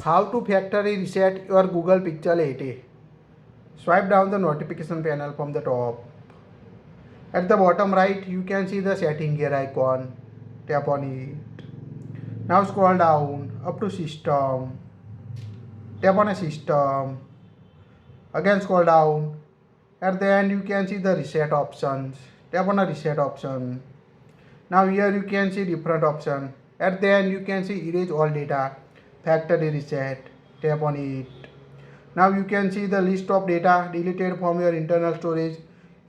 How to factory reset your Google Pixel 8a. Swipe down the notification panel from the top. At the bottom right, you can see the setting gear icon. Tap on it. Now scroll down up to system. Tap on a system. Again scroll down. At the end, you can see the reset options. Tap on a reset option. Now here you can see different option. At the end, you can see erase all data, factory reset. Tap on it. Now you can see the list of data deleted from your internal storage,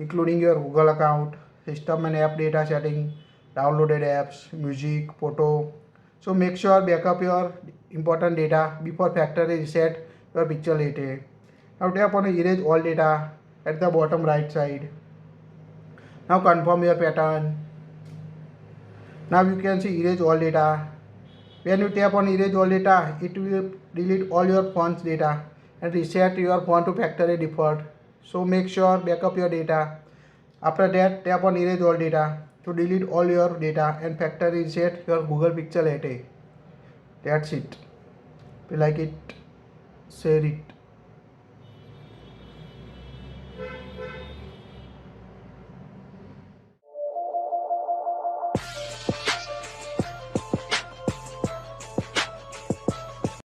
including your Google account, system and app data setting, downloaded apps, music, photo. So make sure backup your important data before factory reset your Pixel 8a. Now tap on erase all data at the bottom right side. Now confirm your pattern. Now you can see erase all data. When you tap on erase all data, it will delete all your phone's data and reset your phone to factory default. So make sure backup your data. After that, tap on erase all data to delete all your data and factory reset your Google Pixel 8a. That's it. If you like it, share it.